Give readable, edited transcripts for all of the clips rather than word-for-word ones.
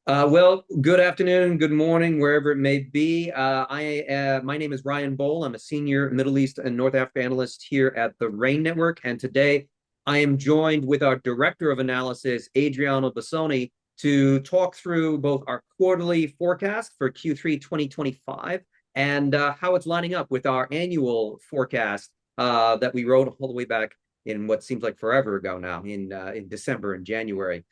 Well, good afternoon, good morning, wherever it may be. My name is Ryan Bohl. I'm a senior Middle East and North Africa analyst here at the RANE Network, and today I am joined with our director of analysis, Adriano Bosoni, to talk through both our quarterly forecast for Q3 2025 and how it's lining up with our annual forecast that we wrote all the way back in what seems like forever ago now, in December and January.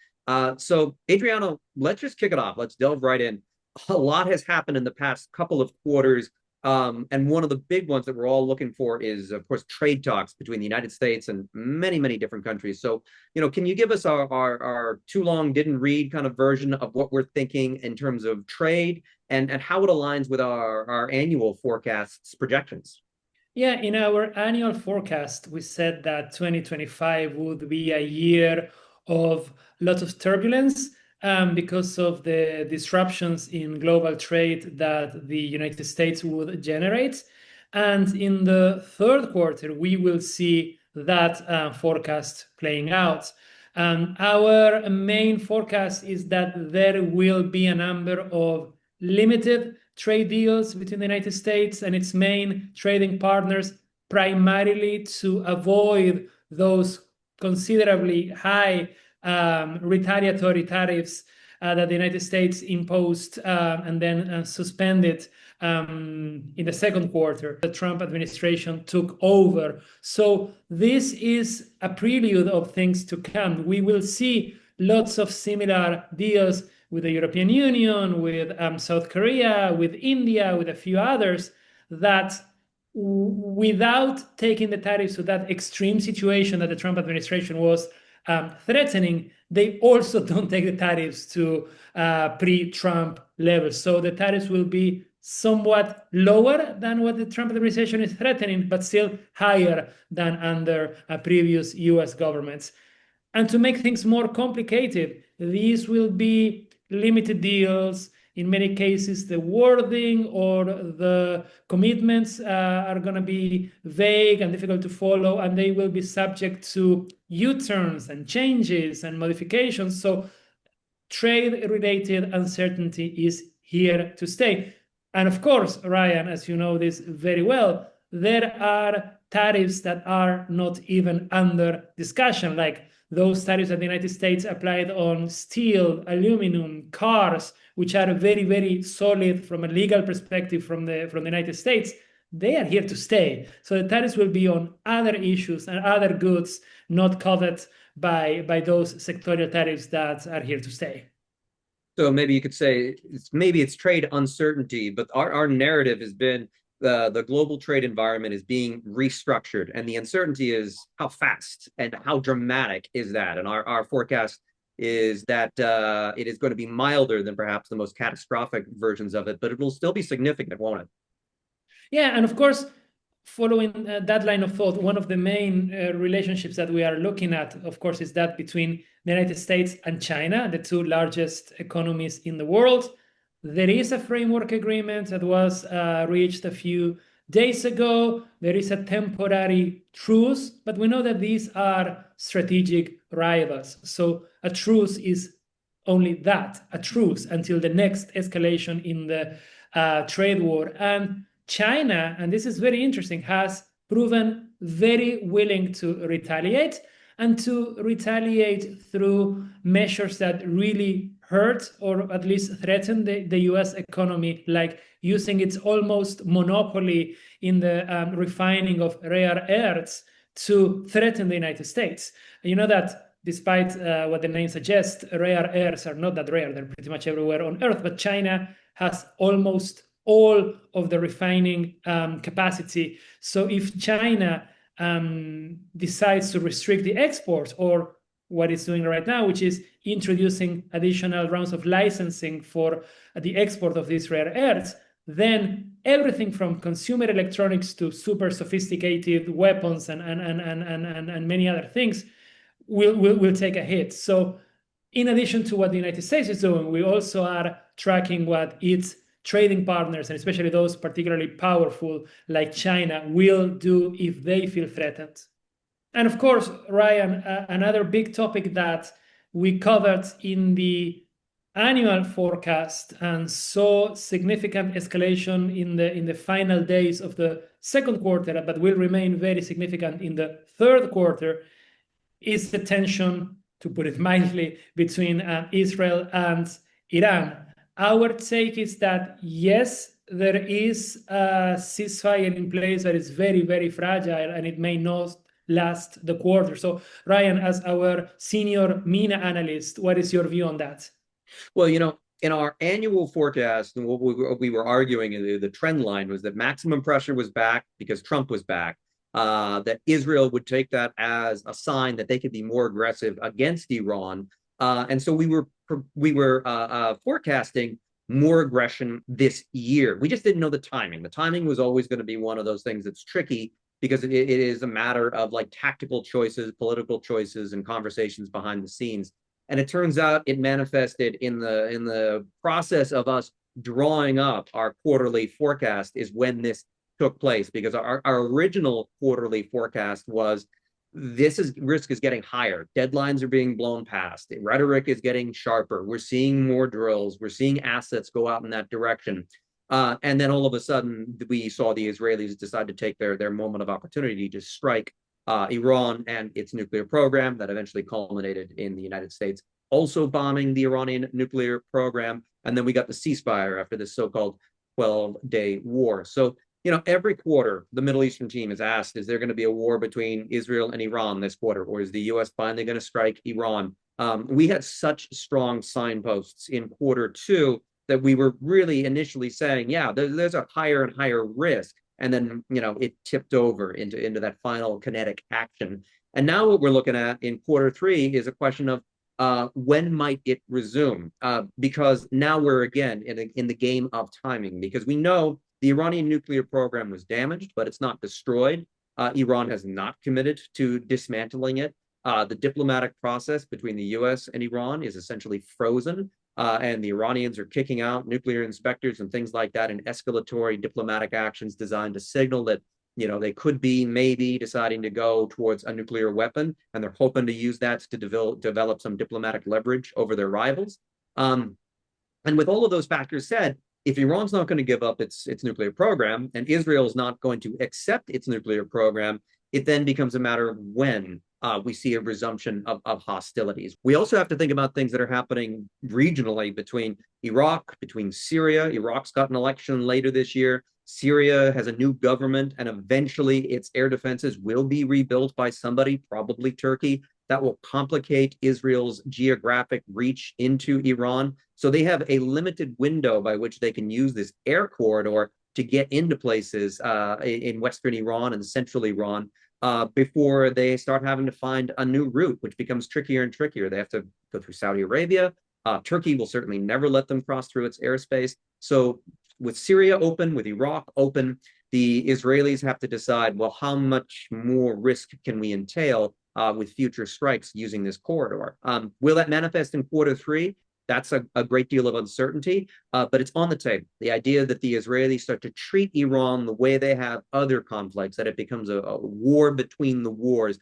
So Adriano, let's just kick it off. Let's delve right in. A lot has happened in the past couple of quarters. And one of the big ones that we're all looking for is, of course, trade talks between the United States and many, many different countries. So, can you give us our too long didn't read kind of version of what we're thinking in terms of trade and how it aligns with our annual forecasts projections? Yeah, in our annual forecast, we said that 2025 would be a year of lots of turbulence because of the disruptions in global trade that the United States would generate. And in the third quarter, we will see that forecast playing out. Our main forecast is that there will be a number of limited trade deals between the United States and its main trading partners, primarily to avoid those considerably high retaliatory tariffs that the United States imposed and then suspended in the second quarter. The Trump administration took over. So this is a prelude of things to come. We will see lots of similar deals with the European Union, with South Korea, with India, with a few others, that without taking the tariffs to that extreme situation that the Trump administration was threatening, they also don't take the tariffs to pre-Trump levels. So the tariffs will be somewhat lower than what the Trump administration is threatening, but still higher than under previous US governments. And to make things more complicated, these will be limited deals. In many cases, the wording or the commitments are going to be vague and difficult to follow, and they will be subject to U-turns and changes and modifications. So trade-related uncertainty is here to stay. And of course, Ryan, as you know this very well, there are tariffs that are not even under discussion, like those tariffs that the United States applied on steel, aluminum, cars, which are very, very solid from a legal perspective from the United States. They are here to stay. So the tariffs will be on other issues and other goods not covered by those sectorial tariffs that are here to stay. So maybe you could say it's trade uncertainty, but our narrative has been the global trade environment is being restructured, and the uncertainty is how fast and how dramatic is that. And our forecast is that it is going to be milder than perhaps the most catastrophic versions of it, but it will still be significant, won't it? Yeah, and of course, following that line of thought, one of the main relationships that we are looking at, of course, is that between the United States and China, the two largest economies in the world. There is a framework agreement that was reached a few days ago. There is a temporary truce, but we know that these are strategic rivals. So a truce is only that, a truce, until the next escalation in the trade war. And China, and this is very interesting, has proven very willing to retaliate and to retaliate through measures that really hurt or at least threaten the US economy, like using its almost monopoly in the refining of rare earths to threaten the United States. You know that despite what the name suggests, rare earths are not that rare. They're pretty much everywhere on Earth, but China has almost all of the refining capacity. So if China decides to restrict the exports, or what it's doing right now, which is introducing additional rounds of licensing for the export of these rare earths, then everything from consumer electronics to super sophisticated weapons and many other things will take a hit. So in addition to what the United States is doing, we also are tracking what its trading partners, and especially those particularly powerful like China, will do if they feel threatened. And of course, Ryan, another big topic that we covered in the annual forecast and saw significant escalation in the final days of the second quarter, but will remain very significant in the third quarter, is the tension, to put it mildly, between Israel and Iran. Our take is that yes, there is a ceasefire in place that is very, very fragile, and it may not last the quarter. So, Ryan, as our senior MENA analyst, what is your view on that? Well, in our annual forecast, and what we were arguing, the trend line was that maximum pressure was back because Trump was back. That Israel would take that as a sign that they could be more aggressive against Iran, and so we were forecasting more aggression this year. We just didn't know the timing. The timing was always going to be one of those things that's tricky because it is a matter of like tactical choices, political choices, and conversations behind the scenes. And it turns out it manifested in the process of us drawing up our quarterly forecast is when this took place, because our original quarterly forecast was risk is getting higher. Deadlines are being blown past. Rhetoric is getting sharper. We're seeing more drills. We're seeing assets go out in that direction. And then all of a sudden, we saw the Israelis decide to take their moment of opportunity to strike Iran and its nuclear program that eventually culminated in the United States also bombing the Iranian nuclear program. And then we got the ceasefire after this so-called 12-day war. So, every quarter, the Middle Eastern team is asked, is there going to be a war between Israel and Iran this quarter, or is the U.S. finally going to strike Iran? We had such strong signposts in quarter two that we were really initially saying, yeah, there's a higher and higher risk. And then, it tipped over into that final kinetic action. And now what we're looking at in quarter three is a question of when might it resume? Because now we're again in the game of timing, because we know the Iranian nuclear program was damaged, but it's not destroyed. Iran has not committed to dismantling it. The diplomatic process between the U.S. and Iran is essentially frozen. And the Iranians are kicking out nuclear inspectors and things like that in escalatory diplomatic actions designed to signal that, they could be maybe deciding to go towards a nuclear weapon, and they're hoping to use that to develop some diplomatic leverage over their rivals. And with all of those factors said, if Iran's not going to give up its nuclear program and Israel is not going to accept its nuclear program, it then becomes a matter of when we see a resumption of hostilities. We also have to think about things that are happening regionally between Iraq, between Syria. Iraq's got an election later this year. Syria has a new government, and eventually its air defenses will be rebuilt by somebody, probably Turkey. That will complicate Israel's geographic reach into Iran. So they have a limited window by which they can use this air corridor to get into places in Western Iran and central Iran before they start having to find a new route, which becomes trickier and trickier. They have to go through Saudi Arabia. Turkey will certainly never let them cross through its airspace. So with Syria open, with Iraq open, the Israelis have to decide, well, how much more risk can we entail with future strikes using this corridor? Will that manifest in quarter three? That's a great deal of uncertainty, but it's on the table. The idea that the Israelis start to treat Iran the way they have other conflicts, that it becomes a war between the wars,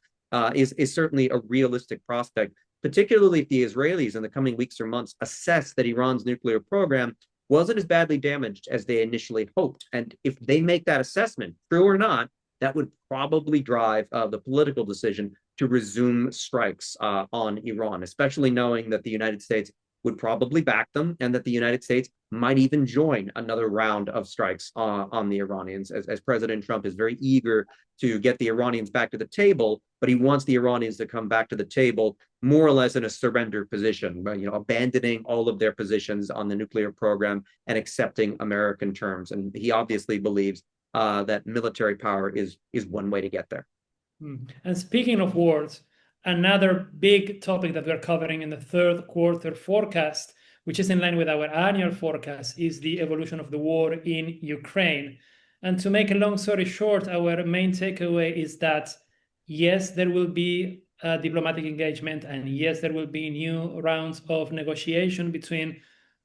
is certainly a realistic prospect, particularly if the Israelis in the coming weeks or months assess that Iran's nuclear program wasn't as badly damaged as they initially hoped. And if they make that assessment, true or not, that would probably drive the political decision to resume strikes on Iran, especially knowing that the United States would probably back them, and that the United States might even join another round of strikes on the Iranians, as President Trump is very eager to get the Iranians back to the table, but he wants the Iranians to come back to the table more or less in a surrender position, abandoning all of their positions on the nuclear program and accepting American terms. And he obviously believes that military power is one way to get there. And speaking of wars, another big topic that we're covering in the third quarter forecast, which is in line with our annual forecast, is the evolution of the war in Ukraine. And to make a long story short, our main takeaway is that, yes, there will be a diplomatic engagement, and yes, there will be new rounds of negotiation between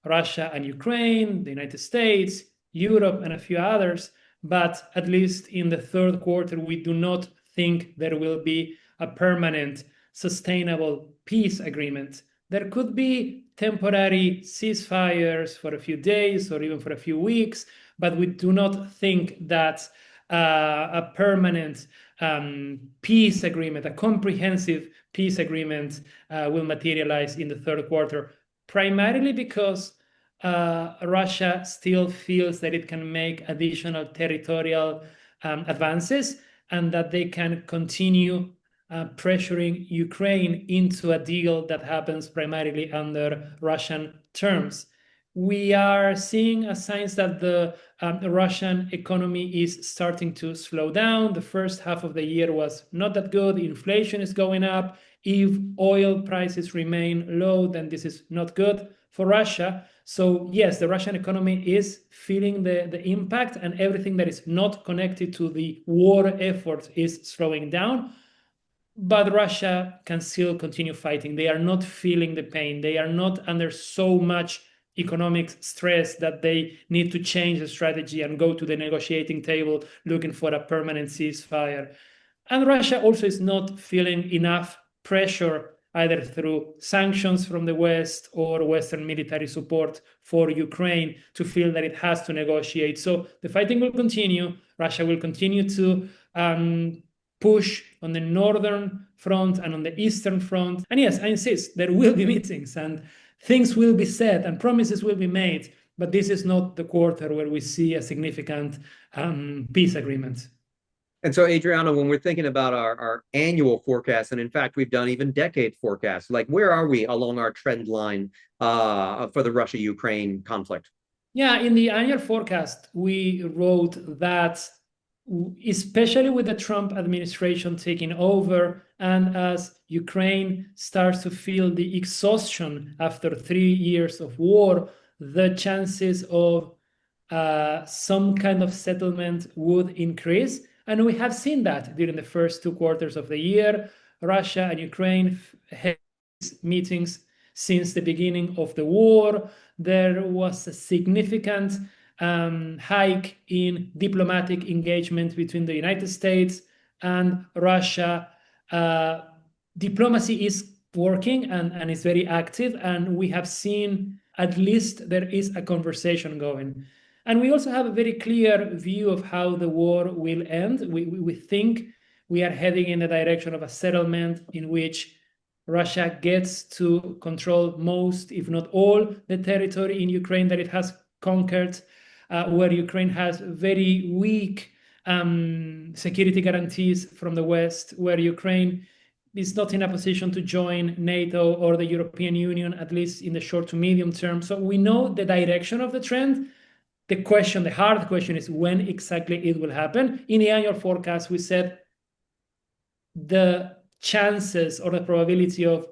Russia and Ukraine, the United States, Europe, and a few others. But at least in the third quarter, we do not think there will be a permanent, sustainable peace agreement. There could be temporary ceasefires for a few days or even for a few weeks, but we do not think that a permanent peace agreement, a comprehensive peace agreement will materialize in the third quarter, primarily because Russia still feels that it can make additional territorial advances and that they can continue pressuring Ukraine into a deal that happens primarily under Russian terms. We are seeing signs that the Russian economy is starting to slow down. The first half of the year was not that good. Inflation is going up. If oil prices remain low, then this is not good for Russia. So yes, the Russian economy is feeling the impact, and everything that is not connected to the war effort is slowing down. But Russia can still continue fighting. They are not feeling the pain. They are not under so much economic stress that they need to change the strategy and go to the negotiating table looking for a permanent ceasefire. And Russia also is not feeling enough pressure either through sanctions from the West or Western military support for Ukraine to feel that it has to negotiate. So the fighting will continue. Russia will continue to push on the northern front and on the eastern front. And yes, I insist, there will be meetings and things will be said and promises will be made, but this is not the quarter where we see a significant peace agreement. And so, Adriano, when we're thinking about our annual forecast, and in fact, we've done even decade forecasts, like where are we along our trend line for the Russia-Ukraine conflict? Yeah, in the annual forecast, we wrote that especially with the Trump administration taking over and as Ukraine starts to feel the exhaustion after 3 years of war, the chances of some kind of settlement would increase. And we have seen that during the first 2 quarters of the year. Russia and Ukraine had meetings since the beginning of the war. There was a significant hike in diplomatic engagement between the United States and Russia. Diplomacy is working and is very active, and we have seen at least there is a conversation going. And we also have a very clear view of how the war will end. We think we are heading in the direction of a settlement in which Russia gets to control most, if not all, the territory in Ukraine that it has conquered, where Ukraine has very weak security guarantees from the West, where Ukraine is not in a position to join NATO or the European Union, at least in the short to medium term. So we know the direction of the trend. The hard question is when exactly it will happen. In the annual forecast, we said the chances or the probability of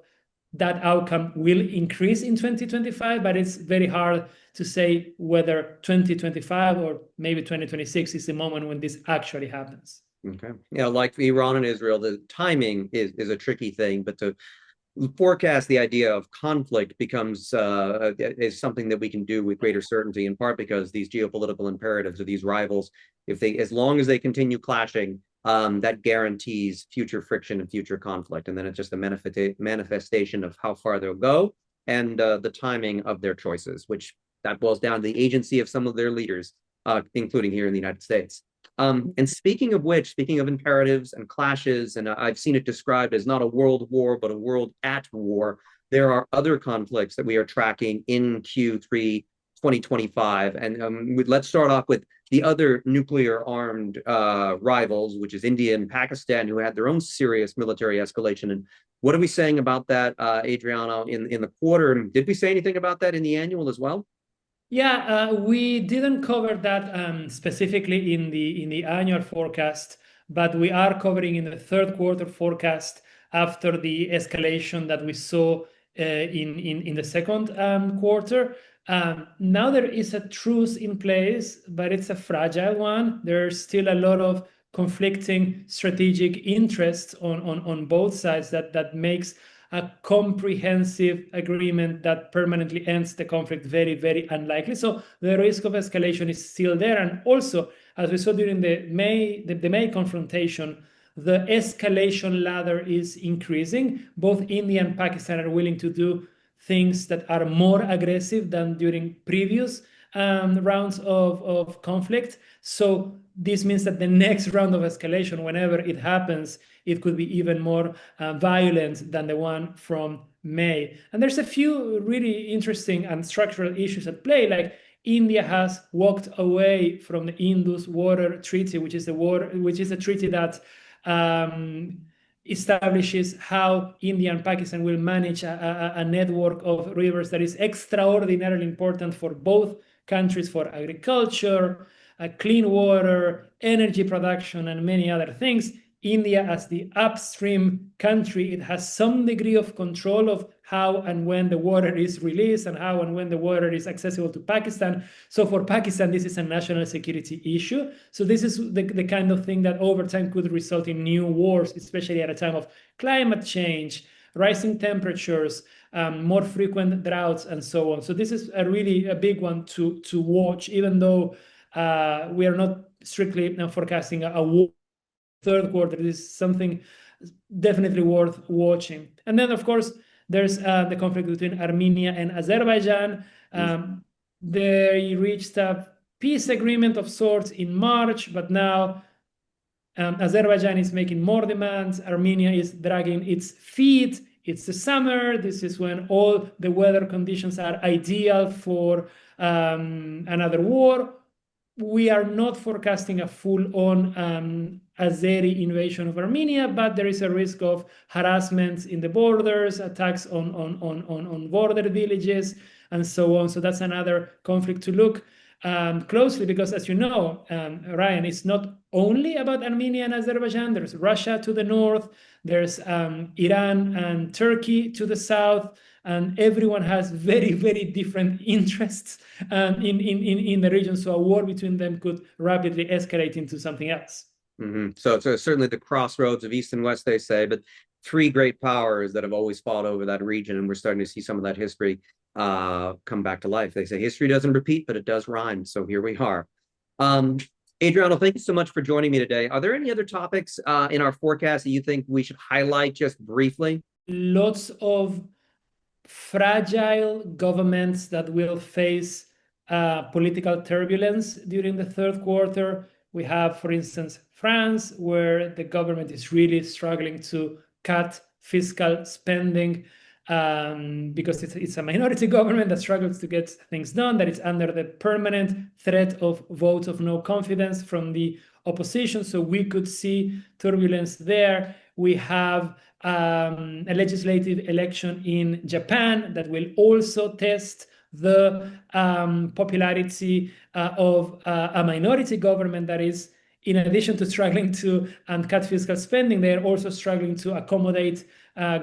that outcome will increase in 2025, but it's very hard to say whether 2025 or maybe 2026 is the moment when this actually happens. Okay. Yeah, like Iran and Israel, the timing is a tricky thing, but to forecast the idea of conflict becomes is something that we can do with greater certainty, in part because these geopolitical imperatives of these rivals, as long as they continue clashing, that guarantees future friction and future conflict. And then it's just a manifestation of how far they'll go and the timing of their choices, which that boils down to the agency of some of their leaders, including here in the United States. And speaking of which, speaking of imperatives and clashes, and I've seen it described as not a world war, but a world at war, there are other conflicts that we are tracking in Q3 2025. And let's start off with the other nuclear-armed rivals, which is India and Pakistan, who had their own serious military escalation. And what are we saying about that, Adriano, in the quarter? And did we say anything about that in the annual as well? Yeah, we didn't cover that specifically in the annual forecast, but we are covering in the third quarter forecast after the escalation that we saw in the second quarter. Now there is a truce in place, but it's a fragile one. There's still a lot of conflicting strategic interests on both sides that makes a comprehensive agreement that permanently ends the conflict very, very unlikely. So the risk of escalation is still there. And also, as we saw during the May confrontation, the escalation ladder is increasing. Both India and Pakistan are willing to do things that are more aggressive than during previous rounds of conflict. So this means that the next round of escalation, whenever it happens, it could be even more violent than the one from May. And there's a few really interesting and structural issues at play, like India has walked away from the Indus Water Treaty, which is a treaty that establishes how India and Pakistan will manage a network of rivers that is extraordinarily important for both countries, for agriculture, clean water, energy production, and many other things. India, as the upstream country, it has some degree of control of how and when the water is released and how and when the water is accessible to Pakistan. So for Pakistan, this is a national security issue. So this is the kind of thing that over time could result in new wars, especially at a time of climate change, rising temperatures, more frequent droughts, and so on. So this is a big one to watch, even though we are not strictly forecasting a war third quarter. This is something definitely worth watching. And then, of course, there's the conflict between Armenia and Azerbaijan. They reached a peace agreement of sorts in March, but now Azerbaijan is making more demands. Armenia is dragging its feet. It's the summer. This is when all the weather conditions are ideal for another war. We are not forecasting a full-on Azeri invasion of Armenia, but there is a risk of harassment in the borders, attacks on border villages, and so on. So that's another conflict to look closely, because, as you know, Ryan, it's not only about Armenia and Azerbaijan. There's Russia to the north, there's Iran and Turkey to the south, and everyone has very, very different interests in the region. So a war between them could rapidly escalate into something else. So certainly the crossroads of East and West, they say, but three great powers that have always fought over that region, and we're starting to see some of that history come back to life. They say history doesn't repeat, but it does rhyme. So here we are. Adriano, thank you so much for joining me today. Are there any other topics in our forecast that you think we should highlight just briefly? Lots of fragile governments that will face political turbulence during the third quarter. We have, for instance, France, where the government is really struggling to cut fiscal spending because it's a minority government that struggles to get things done, that is under the permanent threat of votes of no confidence from the opposition. So we could see turbulence there. We have a legislative election in Japan that will also test the popularity of a minority government that is, in addition to struggling to cut fiscal spending, they're also struggling to accommodate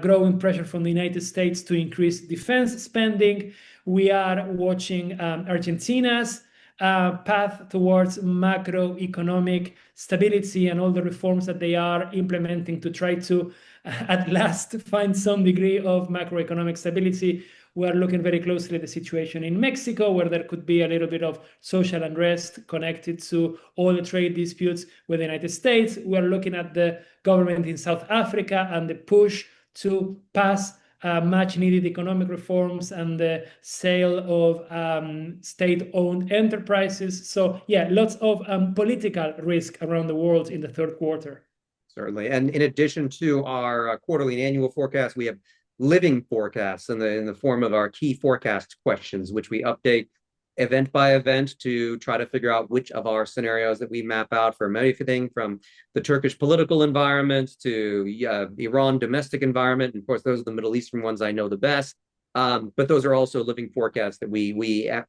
growing pressure from the United States to increase defense spending. We are watching Argentina's path towards macroeconomic stability and all the reforms that they are implementing to try to at last find some degree of macroeconomic stability. We are looking very closely at the situation in Mexico, where there could be a little bit of social unrest connected to all the trade disputes with the United States. We are looking at the government in South Africa and the push to pass much needed economic reforms and the sale of state-owned enterprises. So yeah, lots of political risk around the world in the third quarter. Certainly. And in addition to our quarterly and annual forecast, we have living forecasts in the form of our key forecast questions, which we update event by event to try to figure out which of our scenarios that we map out from everything from the Turkish political environment to Iran domestic environment. And of course, those are the Middle Eastern ones I know the best. But those are also living forecasts that we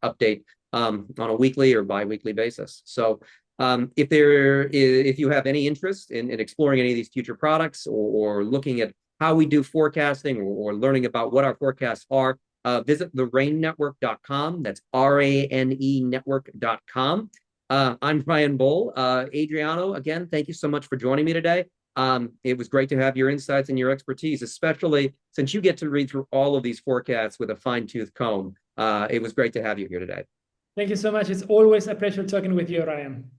update on a weekly or bi-weekly basis. So if you have any interest in exploring any of these future products or looking at how we do forecasting or learning about what our forecasts are, visit the ranenetwork.com. That's RANE network.com. I'm Ryan Bohl. Adriano, again, thank you so much for joining me today. It was great to have your insights and your expertise, especially since you get to read through all of these forecasts with a fine-tooth comb. It was great to have you here today. Thank you so much. It's always a pleasure talking with you, Ryan.